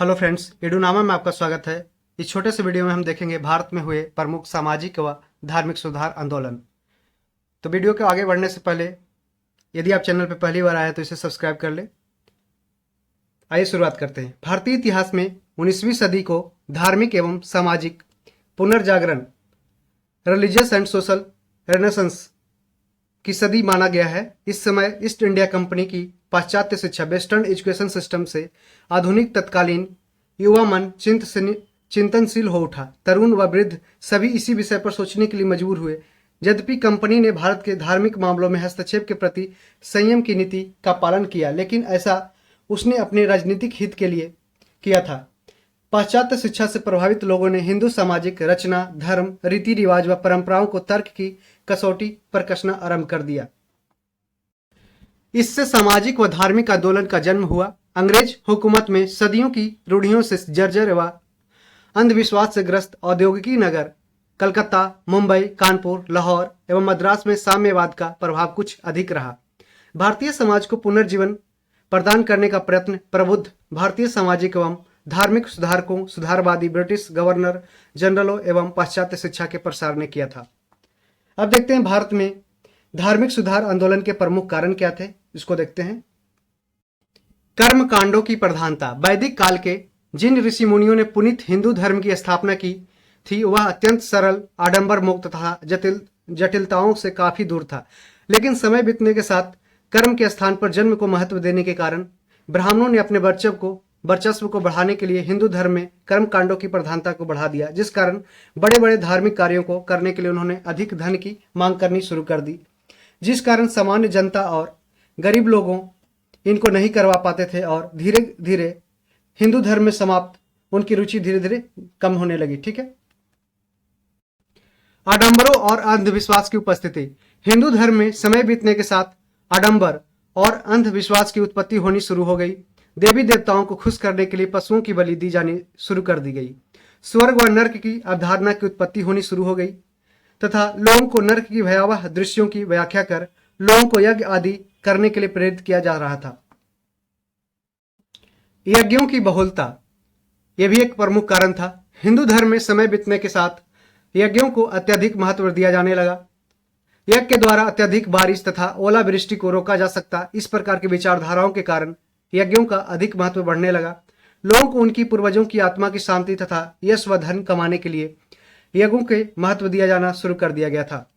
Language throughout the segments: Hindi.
हेलो फ्रेंड्स, एडुनामा में आपका स्वागत है। इस छोटे से वीडियो में हम देखेंगे भारत में हुए प्रमुख सामाजिक व धार्मिक सुधार आंदोलन। तो वीडियो के आगे बढ़ने से पहले यदि आप चैनल पर पहली बार आए हैं तो इसे सब्सक्राइब कर ले। आइए शुरुआत करते हैं। भारतीय इतिहास में 19वीं सदी को धार्मिक एवं सामाजिक पुनर्जागरण रिलीजियस एंड सोशल रेनेसेंस की सदी माना गया है। इस समय ईस्ट इंडिया कंपनी की पाश्चात्य शिक्षा वेस्टर्न एजुकेशन सिस्टम से आधुनिक तत्कालीन युवा मन चिंतनशील हो उठा। तरुण व वृद्ध सभी इसी विषय पर सोचने के लिए मजबूर हुए। यद्यपि कंपनी ने भारत के धार्मिक मामलों में हस्तक्षेप के प्रति संयम की नीति का पालन किया, लेकिन ऐसा उसने अपने राजनीतिक हित के लिए किया था। पाश्चात्य शिक्षा से प्रभावित लोगों ने हिंदू सामाजिक रचना, धर्म, रीति रिवाज व परंपराओं को तर्क की कसौटी पर कसना आरंभ कर दिया। इससे सामाजिक व धार्मिक आंदोलन का जन्म हुआ। अंग्रेज हुकूमत में सदियों की रूढ़ियों से जर्जर व अंधविश्वास से ग्रस्त औद्योगिकी नगर कलकत्ता, मुंबई, कानपुर, लाहौर एवं मद्रास में साम्यवाद का प्रभाव कुछ अधिक रहा। भारतीय समाज को पुनर्जीवन प्रदान करने का प्रयत्न प्रबुद्ध भारतीय सामाजिक एवं धार्मिक सुधारकों, सुधारवादी ब्रिटिश गवर्नर जनरलों एवं पाश्चात्य शिक्षा के प्रसार ने किया था। अब देखते हैं भारत में धार्मिक सुधार आंदोलन के प्रमुख कारण क्या थे, इसको देखते हैं। कर्म कांडों की प्रधानता। वैदिक काल के जिन ऋषि मुनियों ने पुनीत हिंदू धर्म की स्थापना की थी वह अत्यंत सरल, आडंबर मुक्त तथा जटिलताओं से काफी दूर था। लेकिन समय बीतने के साथ कर्म के स्थान पर जन्म को महत्व देने के कारण ब्राह्मणों ने अपने वर्चस्व को बढ़ाने के लिए हिंदू धर्म में कर्म कांडों की प्रधानता को बढ़ा दिया, जिस कारण बड़े बड़े धार्मिक कार्यों को करने के लिए उन्होंने अधिक धन की मांग करनी शुरू कर दी, जिस कारण सामान्य जनता और गरीब लोगों इनको नहीं करवा पाते थे और धीरे धीरे हिंदू धर्म में समाप्त उनकी रुचि धीरे धीरे कम होने लगी। ठीक है। आडंबरों और अंधविश्वास की उपस्थिति। हिंदू धर्म में समय बीतने के साथ आडंबर और अंधविश्वास की उत्पत्ति होनी शुरू हो गई। देवी देवताओं को खुश करने के लिए पशुओं की बलि दी जानी शुरू कर दी गई। स्वर्ग व नर्क की अवधारणा की उत्पत्ति होनी शुरू हो गई तथा लोगों को नर्क की भयावह दृश्यों की व्याख्या कर लोगों को यज्ञ आदि करने के लिए प्रेरित किया जा रहा था। यज्ञों की बहुलता, यह भी एक प्रमुख कारण था। हिंदू धर्म में समय बीतने के साथ यज्ञों को अत्यधिक महत्व दिया जाने लगा। यज्ञ के द्वारा अत्यधिक बारिश तथा ओलावृष्टि को रोका जा सकता। इस प्रकार की विचारधाराओं के कारण यज्ञों का अधिक महत्व बढ़ने लगा। लोगों को उनकी पूर्वजों की आत्मा की शांति तथा यश व धन कमाने के लिए यज्ञों के महत्व दिया जाना शुरू कर दिया गया था।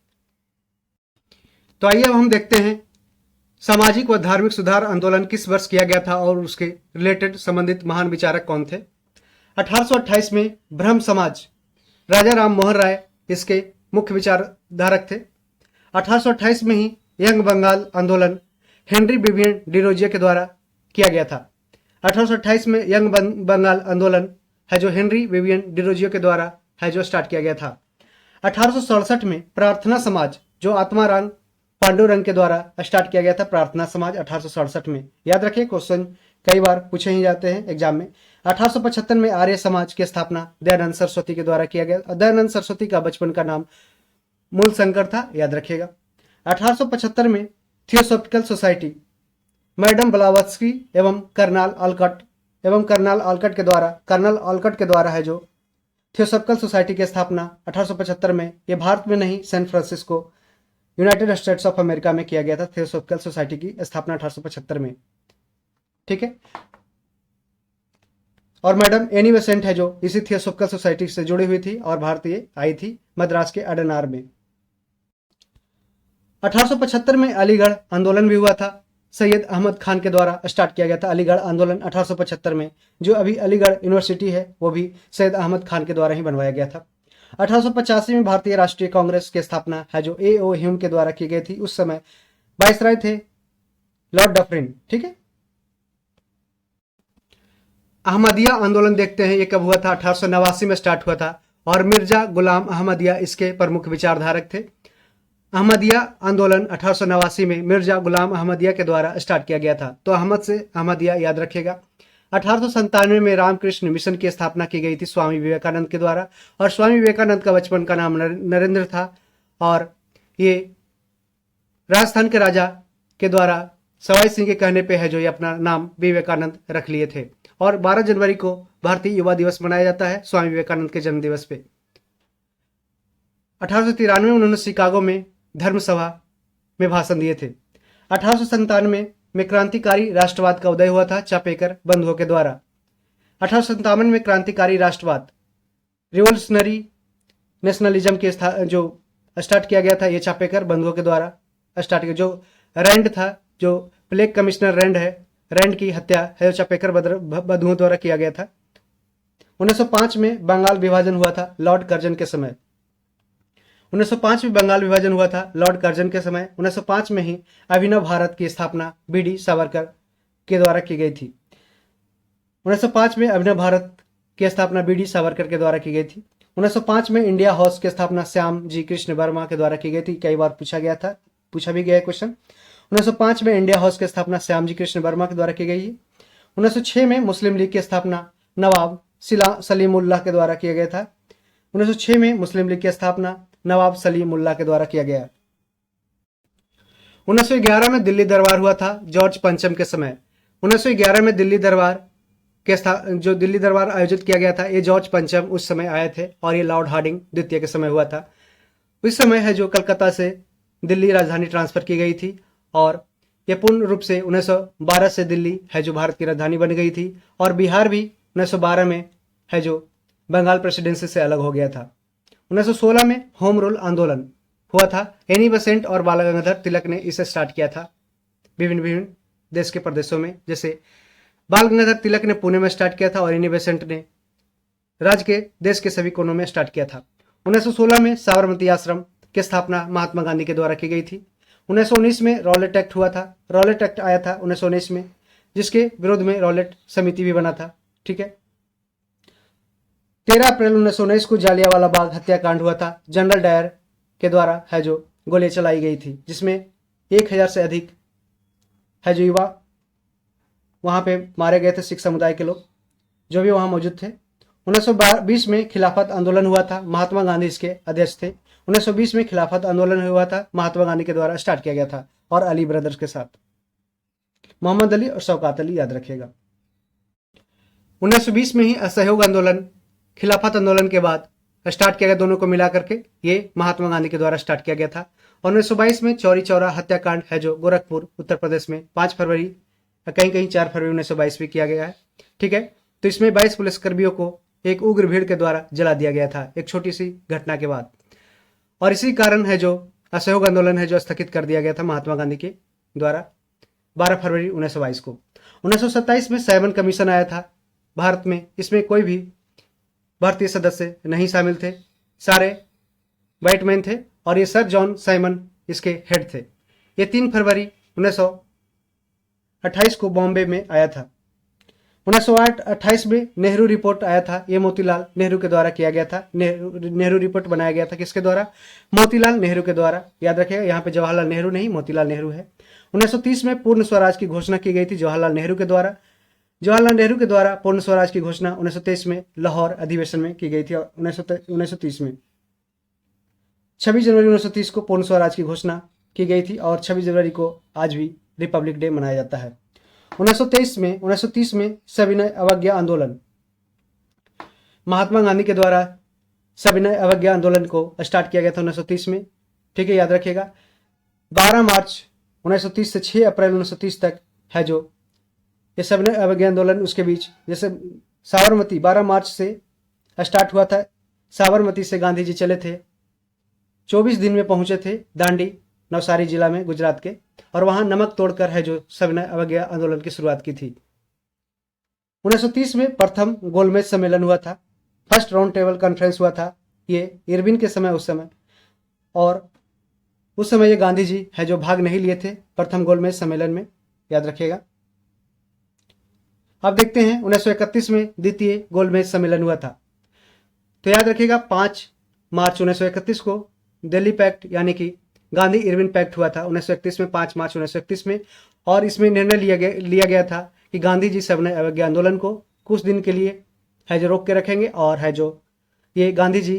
तो आइए अब हम देखते हैं सामाजिक व धार्मिक सुधार आंदोलन किस वर्ष किया गया था और उसके रिलेटेड संबंधित महान विचारक कौन थे। 1828 में ब्रह्म समाज, राजा राम मोहन राय इसके मुख्य विचारधारक थे। 1828 में ही यंग बंगाल आंदोलन हेनरी विवियन डिरोजियो के द्वारा किया गया था। 1828 में यंग बंगाल आंदोलन है जो हेनरी विवियन डिरोजियो के द्वारा है जो स्टार्ट किया गया था। 1867 में प्रार्थना समाज जो आत्माराम पांडुरंग के द्वारा स्टार्ट किया गया था। प्रार्थना समाज 1867 में, याद रखिए क्वेश्चन कई बार पूछे ही जाते हैं एग्जाम में। 1875 में आर्य समाज की स्थापना दयानंद सरस्वती के द्वारा किया गया। दयानंद सरस्वती का बचपन का नाम मूल शंकर था, याद रखिएगा। 1875 में थियोसॉफिकल सोसाइटी मैडम ब्लावत्स्की एवं कर्नल ऑलकट के द्वारा है जो थियोसॉफिकल सोसाइटी की स्थापना 1875 में, यह भारत में नहीं San Francisco United States of America में किया गया था। थियोसॉफिकल सोसाइटी की स्थापना 1875 में। ठीक है। और मैडम एनी बेसेंट है जो इसी थियोसॉफिकल सोसाइटी से जुड़ी हुई थी और भारतीय आई थी मद्रास के अडनार में। 1875 में अलीगढ़ आंदोलन भी हुआ था। सैयद अहमद खान के द्वारा स्टार्ट किया गया था अलीगढ़ आंदोलन 1875 में। जो अभी अलीगढ़ यूनिवर्सिटी है वो भी सैयद अहमद खान के द्वारा ही बनवाया गया था। 1885 में भारतीय राष्ट्रीय कांग्रेस की स्थापना है जो A.O. ह्यूम के द्वारा की गई थी। उस समय वाइसराय थे लॉर्ड डफरिन। ठीक है। अहमदिया आंदोलन देखते हैं ये कब हुआ था। 1889 में स्टार्ट हुआ था और मिर्जा गुलाम अहमदिया इसके प्रमुख विचारधारक थे। अहमदिया आंदोलन 1889 में मिर्जा गुलाम अहमदिया के द्वारा स्टार्ट किया गया था। तो अहमद से अहमदिया याद रखिएगा। 1897 में रामकृष्ण मिशन की स्थापना की गई थी स्वामी विवेकानंद के द्वारा और स्वामी विवेकानंद का बचपन का नाम नरेंद्र था और ये राजस्थान के राजा के द्वारा सवाई सिंह के कहने पे है जो ये अपना नाम विवेकानंद रख लिए थे। और 12 जनवरी को भारतीय युवा दिवस मनाया जाता है स्वामी विवेकानंद के जन्म दिवस पे। 1893 में उन्होंने शिकागो में धर्म सभा में भाषण दिए थे। 1897 में क्रांतिकारी राष्ट्रवाद का उदय हुआ था चापेकर बंधुओं के द्वारा। 1857 में क्रांतिकारी राष्ट्रवाद रिवोल्यूशनरी नेशनलिज्म के जो स्टार्ट किया गया था, ये चापेकर बंधुओं के द्वारा स्टार्ट किया। जो रैंड था, जो प्लेग कमिश्नर रैंड है, रैंड की हत्या है चापेकर बंधुओं द्वारा किया गया था। 1905 में बंगाल विभाजन हुआ था लॉर्ड कर्जन के समय। 1905 में बंगाल विभाजन हुआ था लॉर्ड कर्जन के समय। 1905 में ही अभिनव भारत की स्थापना बी.डी. सावरकर के द्वारा की गई थी। 1905 में अभिनव भारत की स्थापना बी.डी. सावरकर के द्वारा की गई थी। 1905 में इंडिया हाउस की स्थापना श्याम जी कृष्ण वर्मा के द्वारा की गई थी। कई बार पूछा भी गया क्वेश्चन। 1905 में इंडिया हाउस की स्थापना श्याम जी कृष्ण वर्मा के द्वारा की गई है। 1906 में मुस्लिम लीग की स्थापना नवाब सलीमुल्लाह के द्वारा किया गया था। 1906 में मुस्लिम लीग की स्थापना नवाब सलीमुल्लाह के द्वारा किया गया। 1911 में दिल्ली दरबार हुआ था जॉर्ज पंचम के समय। 1911 में दिल्ली दरबार जो दिल्ली दरबार आयोजित किया गया था, ये जॉर्ज पंचम उस समय आए थे और ये लॉर्ड हार्डिंग द्वितीय के समय हुआ था। उस समय है जो कलकत्ता से दिल्ली राजधानी ट्रांसफर की गई थी और ये पूर्ण रूप से 1912 से दिल्ली है जो भारत की राजधानी बन गई थी और बिहार भी 1912 में है जो बंगाल प्रेसिडेंसी से अलग हो गया था। 1916 में होम रूल आंदोलन हुआ था। एनी बेसेंट और बाल गंगाधर तिलक ने इसे स्टार्ट किया था विभिन्न देश के प्रदेशों में। जैसे बाल गंगाधर तिलक ने पुणे में स्टार्ट किया था और एनी बेसेंट ने राज्य के देश के सभी कोनों में स्टार्ट किया था। 1916 में साबरमती आश्रम की स्थापना महात्मा गांधी के द्वारा की गई थी। 1919 में रॉलेट एक्ट हुआ था। रॉलेट एक्ट आया था 1919 में, जिसके विरोध में रॉलेट समिति भी बना था। ठीक है। 13 अप्रैल 1919 को जालियांवाला बाग हत्याकांड हुआ था। जनरल डायर के द्वारा है जो गोलियां चलाई गई थी, जिसमें 1000 से अधिक है जो युवा वहां पे मारे गए थे, सिख समुदाय के लोग जो भी वहां मौजूद थे। 1920 में खिलाफत आंदोलन हुआ था। महात्मा गांधी इसके अध्यक्ष थे। 1920 में खिलाफत आंदोलन हुआ था, महात्मा गांधी के द्वारा स्टार्ट किया गया था और अली ब्रदर्स के साथ, मोहम्मद अली और शौकत अली, याद रखिएगा। 1920 में ही असहयोग आंदोलन खिलाफत आंदोलन के बाद स्टार्ट किया गया, दोनों को मिला करके ये महात्मा गांधी के द्वारा स्टार्ट किया गया था। और 1922 में चौरी चौरा हत्याकांड है जो गोरखपुर उत्तर प्रदेश में 5 फरवरी, कहीं कहीं 4 फरवरी 1922 भी किया गया है। ठीक है। तो इसमें 22 पुलिसकर्मियों को एक उग्र भीड़ के द्वारा जला दिया गया था एक छोटी सी घटना के बाद, और इसी कारण है जो असहयोग आंदोलन है जो स्थगित कर दिया गया था महात्मा गांधी के द्वारा 12 फरवरी 1922 को। 1927 में साइमन कमीशन आया था भारत में। इसमें कोई भी भारतीय सदस्य नहीं शामिल थे, सारे व्हाइट मैन थे और ये सर जॉन साइमन इसके हेड थे। ये 3 फरवरी 1928 को बॉम्बे में आया था। 1928 में नेहरू रिपोर्ट आया था। ये मोतीलाल नेहरू के द्वारा किया गया था। नेहरू रिपोर्ट बनाया गया था किसके द्वारा? मोतीलाल नेहरू के द्वारा। याद रखिएगा, यहाँ पे जवाहरलाल नेहरू नहीं, मोतीलाल नेहरू है। 1930 में पूर्ण स्वराज की घोषणा की गई थी जवाहरलाल नेहरू के द्वारा। जवाहरलाल नेहरू के द्वारा पूर्ण स्वराज की घोषणा 1923 में लाहौर अधिवेशन में की गई थी। 1930 में 26 जनवरी 1930 को पूर्ण स्वराज की घोषणा की गई थी और 26 जनवरी को आज भी रिपब्लिक डे मनाया जाता है। 1930 में सविनय अवज्ञा आंदोलन, महात्मा गांधी के द्वारा सविनय अवज्ञा आंदोलन को स्टार्ट किया गया था 1930 में। ठीक है, याद रखिएगा। 12 मार्च 1930 से 6 अप्रैल 1930 तक है जो ये सविनय अवज्ञा आंदोलन, उसके बीच जैसे साबरमती 12 मार्च से स्टार्ट हुआ था। साबरमती से गांधी जी चले थे, 24 दिन में पहुंचे थे दांडी नवसारी जिला में गुजरात के, और वहां नमक तोड़कर है जो सविनय अवज्ञा आंदोलन की शुरुआत की थी। 1930 में प्रथम गोलमेज सम्मेलन हुआ था, फर्स्ट राउंड टेबल कॉन्फ्रेंस हुआ था, ये इरविन के समय उस समय, और उस समय ये गांधी जी है जो भाग नहीं लिए थे प्रथम गोलमेज सम्मेलन में, याद रखिएगा। अब देखते हैं 1931 में द्वितीय गोलमेज सम्मेलन हुआ था। तो याद रखिएगा 5 मार्च 1931 को दिल्ली पैक्ट यानी कि गांधी इरविन पैक्ट हुआ था 1931 में, 5 मार्च 1931 में, और इसमें निर्णय लिया गया था कि गांधी जी सविनय अवज्ञा आंदोलन को कुछ दिन के लिए है जो रोक के रखेंगे और है जो ये Gandhi ji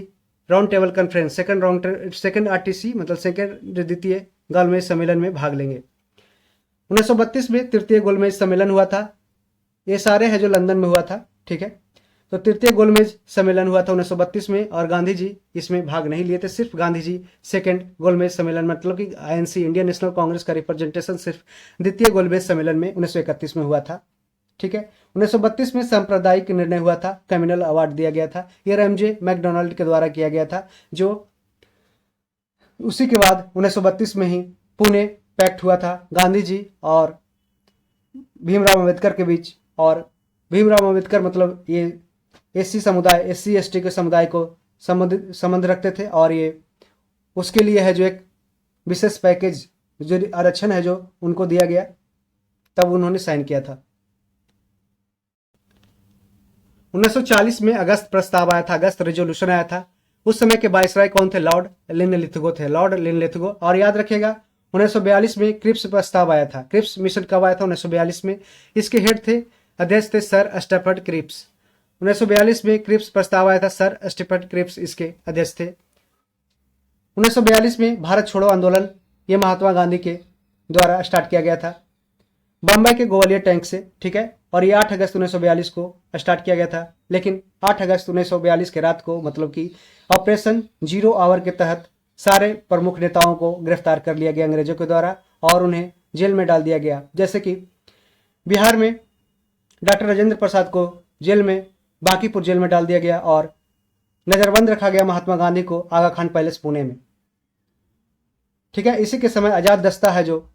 round table conference second RTC मतलब सेकंड द्वितीय गोलमेज सम्मेलन में भाग लेंगे। 1932 में तृतीय गोलमेज सम्मेलन हुआ था। ये सारे है जो लंदन में हुआ था। ठीक है, तो तृतीय गोलमेज सम्मेलन हुआ था 1932 में और गांधी जी इसमें भाग नहीं लिए थे। सिर्फ गांधी जी सेकेंड गोलमेज सम्मेलन, मतलब कि आईएनसी इंडियन नेशनल कांग्रेस का रिप्रेजेंटेशन सिर्फ द्वितीय गोलमेज सम्मेलन में 1931 में हुआ था। ठीक है, 1932 में सांप्रदायिक निर्णय हुआ था, कम्युनल अवार्ड दिया गया था। ये रैमजे मैकडोनाल्ड के द्वारा किया गया था। जो उसी के बाद 1932 में ही पुणे पैक्ट हुआ था गांधी जी और भीमराव अम्बेडकर के बीच। और भीमराव अम्बेडकर मतलब ये एससी समुदाय, एससी एसटी के समुदाय को संबंध रखते थे और ये उसके लिए है जो एक विशेष पैकेज, जो आरक्षण है जो उनको दिया गया, तब उन्होंने साइन किया था। 1940 में अगस्त प्रस्ताव आया था, अगस्त रेजोल्यूशन आया था। उस समय के वायसराय कौन थे? लॉर्ड लिनलिथगो थे, लॉर्ड लिनलिथगो। और याद रखिएगा 1942 में क्रिप्स प्रस्ताव आया था। क्रिप्स मिशन कब आया था? 1942 में। इसके हेड थे, अध्यक्ष थे सर स्टैफर्ड क्रिप्स। 1942 में क्रिप्स प्रस्ताव आया था, सर स्टैफर्ड क्रिप्स इसके अध्यक्ष थे। 1942 में भारत छोड़ो आंदोलन, ये महात्मा गांधी के द्वारा स्टार्ट किया गया था बम्बई के ग्वालियर टैंक से। ठीक है, और ये 8 अगस्त 1942 को स्टार्ट किया गया था। लेकिन 8 अगस्त 1942 के रात को, मतलब कि ऑपरेशन जीरो आवर के तहत सारे प्रमुख नेताओं को गिरफ्तार कर लिया गया अंग्रेजों के द्वारा और उन्हें जेल में डाल दिया गया। जैसे कि बिहार में डॉक्टर राजेंद्र प्रसाद को जेल में, बांकीपुर जेल में डाल दिया गया और नजरबंद रखा गया महात्मा गांधी को आगा खान पैलेस पुणे में। ठीक है, इसी के समय आजाद दस्ता है जो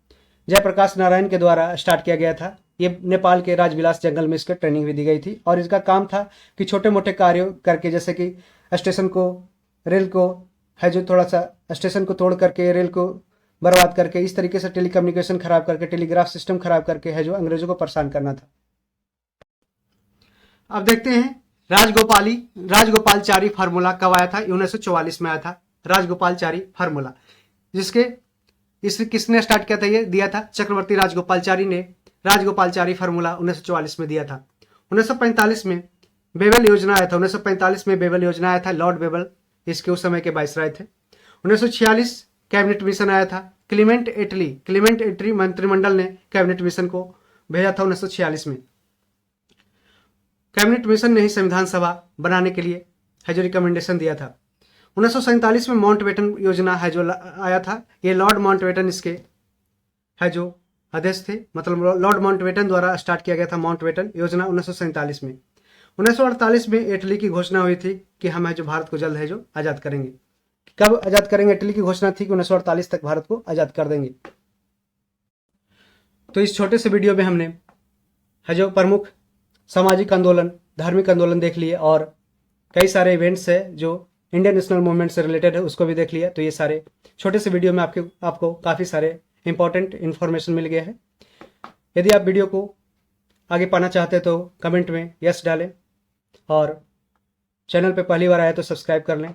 जयप्रकाश नारायण के द्वारा स्टार्ट किया गया था। ये नेपाल के राजविलास जंगल में इसके ट्रेनिंग भी दी गई थी और इसका काम था कि छोटे मोटे कार्यों करके, जैसे कि स्टेशन को, रेल को है जो थोड़ा सा स्टेशन को तोड़ करके, रेल को बर्बाद करके, इस तरीके से टेलीकम्युनिकेशन खराब करके, टेलीग्राफ सिस्टम खराब करके है जो अंग्रेजों को परेशान करना था। अब देखते हैं राजगोपालचारी फार्मूला कब आया था? 1944 में आया था राजगोपालचारी फार्मूला, जिसके इसे किसने स्टार्ट किया था? ये दिया था चक्रवर्ती राजगोपालचारी ने राजगोपालचारी फार्मूला 1944 में दिया था। 1945 में बेबल योजना आया था। 1945 में बेबल योजना आया था, लॉर्ड बेबल इसके उस समय के वाइसराय थे। 1946 कैबिनेट मिशन आया था। क्लीमेंट एटली मंत्रिमंडल ने कैबिनेट मिशन को भेजा था 1946 में। कैबिनेट मिशन ने ही संविधान सभा बनाने के लिए है जो रिकमेंडेशन दिया था। 1947 में माउंटबेटन योजना है जो आया था। ये लॉर्ड माउंटबेटन इसके है जो अध्यक्ष थे, मतलब लॉर्ड माउंटबेटन द्वारा स्टार्ट किया गया था माउंटबेटन योजना 1947 में। 1948 में इटली की घोषणा हुई थी कि हम है जो भारत को जल्द है जो आज़ाद करेंगे। कब आज़ाद करेंगे? इटली की घोषणा थी कि 1948 तक भारत को आज़ाद कर देंगे। तो इस छोटे से वीडियो में हमने है जो प्रमुख सामाजिक आंदोलन, धार्मिक आंदोलन देख लिए और कई सारे इवेंट्स है जो इंडियन नेशनल मूवमेंट से रिलेटेड है, उसको भी देख लिया। तो ये सारे छोटे से वीडियो में आपको काफ़ी सारे इंपॉर्टेंट इन्फॉर्मेशन मिल गया है। यदि आप वीडियो को आगे पाना चाहते तो कमेंट में यस डालें और चैनल पे पहली बार आया तो सब्सक्राइब कर लें।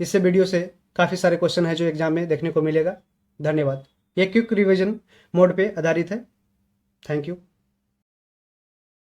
इससे वीडियो से काफ़ी सारे क्वेश्चन है जो एग्जाम में देखने को मिलेगा। धन्यवाद। ये क्विक रिवीजन मोड पे आधारित है। Thank you.